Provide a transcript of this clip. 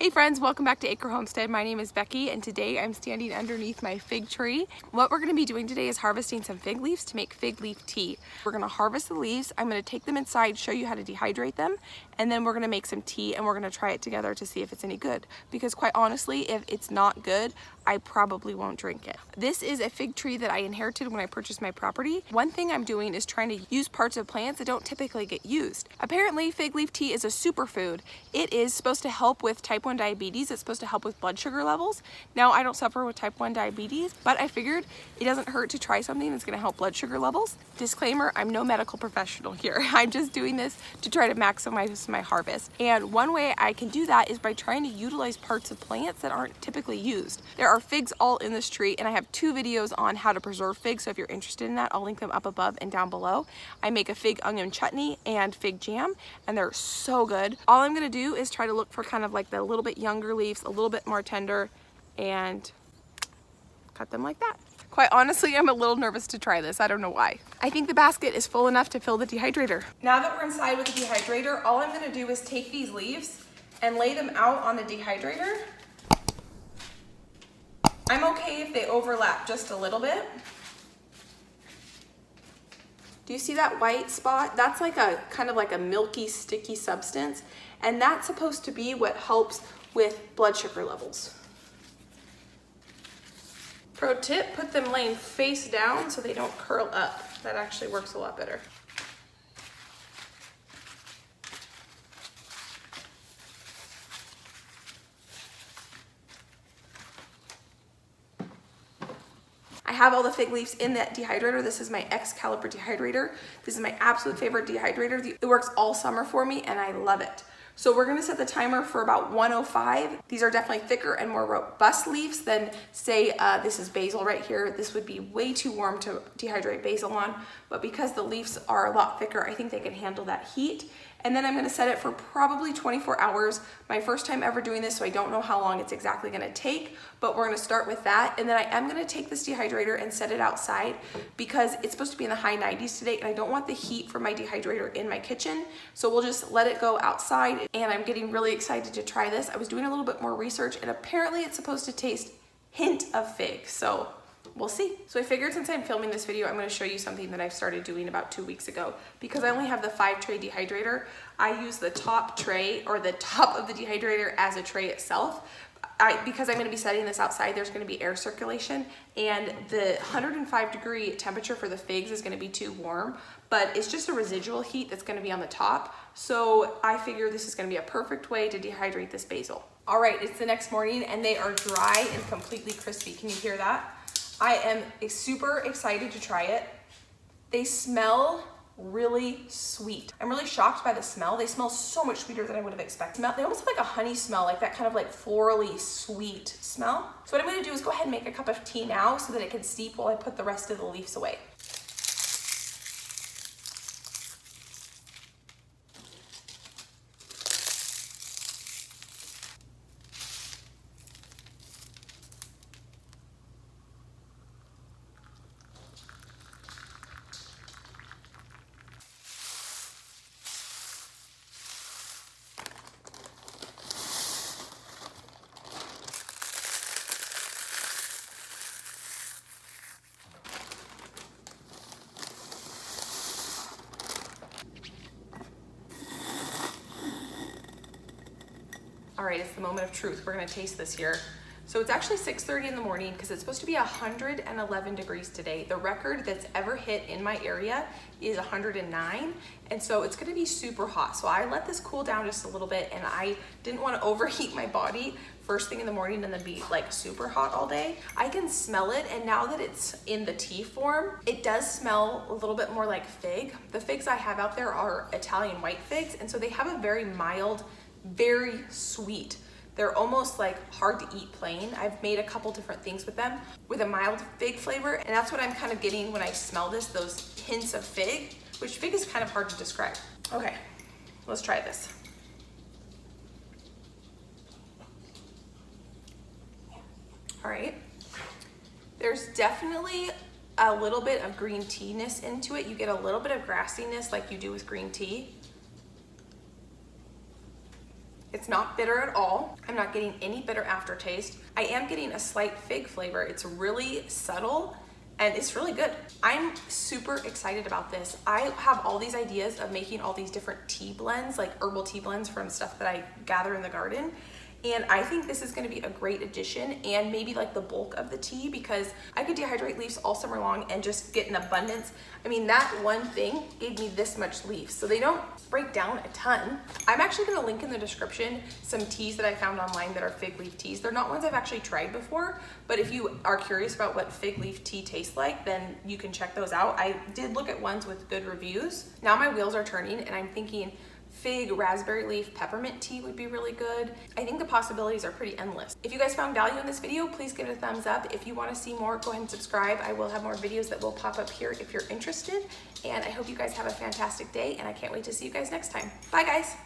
Hey friends, welcome back to Acre Homestead. My name is Becky and today I'm standing underneath my fig tree. What we're going to be doing today is harvesting some fig leaves to make fig leaf tea. We're going to harvest the leaves, I'm going to take them inside, show you how to dehydrate them, and then we're going to make some tea and we're going to try it together to see if it's any good. Because quite honestly, if it's not good, I probably won't drink it. This is a fig tree that I inherited when I purchased my property. One thing I'm doing is trying to use parts of plants that don't typically get used. Apparently, fig leaf tea is a superfood. It is supposed to help with type 1 diabetes. It's supposed to help with blood sugar levels. Now, I don't suffer with type 1 diabetes, but I figured it doesn't hurt to try something that's gonna help blood sugar levels. Disclaimer, I'm no medical professional here. I'm just doing this to try to maximize my harvest. And one way I can do that is by trying to utilize parts of plants that aren't typically used. There are figs all in this tree, and I have 2 videos on how to preserve figs, so if you're interested in that, I'll link them up above and down below. I make a fig onion chutney and fig jam, and they're so good. All I'm gonna do is try to look for kind of like the little bit younger leaves, a little bit more tender, and cut them like that. Quite honestly, I'm a little nervous to try this. I don't know why. I think the basket is full enough to fill the dehydrator. Now that we're inside with the dehydrator, all I'm gonna do is take these leaves and lay them out on the dehydrator. I'm okay if they overlap just a little bit. Do you see that white spot? That's like a kind of like a milky, sticky substance, and that's supposed to be what helps with blood sugar levels. Pro tip, put them laying face down so they don't curl up. That actually works a lot better. I have all the fig leaves in that dehydrator. This is my X-Caliber dehydrator. This is my absolute favorite dehydrator. It works all summer for me and I love it. So we're gonna set the timer for about 105. These are definitely thicker and more robust leaves than say, this is basil right here. This would be way too warm to dehydrate basil on, but because the leaves are a lot thicker, I think they can handle that heat. And then I'm gonna set it for probably 24 hours. My first time ever doing this, so I don't know how long it's exactly gonna take, but we're gonna start with that. And then I am gonna take this dehydrator and set it outside because it's supposed to be in the high 90s today, and I don't want the heat from my dehydrator in my kitchen. So we'll just let it go outside, and I'm getting really excited to try this. I was doing a little bit more research, and apparently it's supposed to taste hint of fig, so we'll see. So I figured since I'm filming this video, I'm gonna show you something that I've started doing about 2 weeks ago. Because I only have the 5-tray dehydrator, I use the top tray or the top of the dehydrator as a tray itself. Because I'm gonna be setting this outside, there's gonna be air circulation, and the 105-degree temperature for the figs is gonna be too warm, but it's just a residual heat that's gonna be on the top. So I figure this is gonna be a perfect way to dehydrate this basil. All right, it's the next morning and they are dry and completely crispy. Can you hear that? I am super excited to try it. They smell really sweet. I'm really shocked by the smell. They smell so much sweeter than I would have expected. They almost have like a honey smell, like that kind of like florally sweet smell. So what I'm gonna do is go ahead and make a cup of tea now so that it can steep while I put the rest of the leaves away. All right, it's the moment of truth. We're gonna taste this here. So it's actually 6:30 in the morning because it's supposed to be 111 degrees today. The record that's ever hit in my area is 109. And so it's gonna be super hot. So I let this cool down just a little bit, and I didn't wanna overheat my body first thing in the morning and then be like super hot all day. I can smell it, and now that it's in the tea form, it does smell a little bit more like fig. The figs I have out there are Italian white figs, and so they have a very mild, very sweet. They're almost like hard to eat plain. I've made a couple different things with them with a mild fig flavor, and that's what I'm kind of getting when I smell this, those hints of fig, which fig is kind of hard to describe. Okay, let's try this. All right, there's definitely a little bit of green tea-ness into it. You get a little bit of grassiness like you do with green tea. It's not bitter at all. I'm not getting any bitter aftertaste. I am getting a slight fig flavor. It's really subtle and it's really good. I'm super excited about this. I have all these ideas of making all these different tea blends, like herbal tea blends from stuff that I gather in the garden. And I think this is gonna be a great addition, and maybe like the bulk of the tea, because I could dehydrate leaves all summer long and just get an abundance. I mean, that one thing gave me this much leaf, so they don't break down a ton. I'm actually gonna link in the description some teas that I found online that are fig leaf teas. They're not ones I've actually tried before, but if you are curious about what fig leaf tea tastes like, then you can check those out. I did look at ones with good reviews. Now my wheels are turning and I'm thinking, fig raspberry leaf peppermint tea would be really good. I think the possibilities are pretty endless. If you guys found value in this video, please give it a thumbs up. If you want to see more, go ahead and subscribe. I will have more videos that will pop up here if you're interested. And I hope you guys have a fantastic day, and I can't wait to see you guys next time. Bye guys.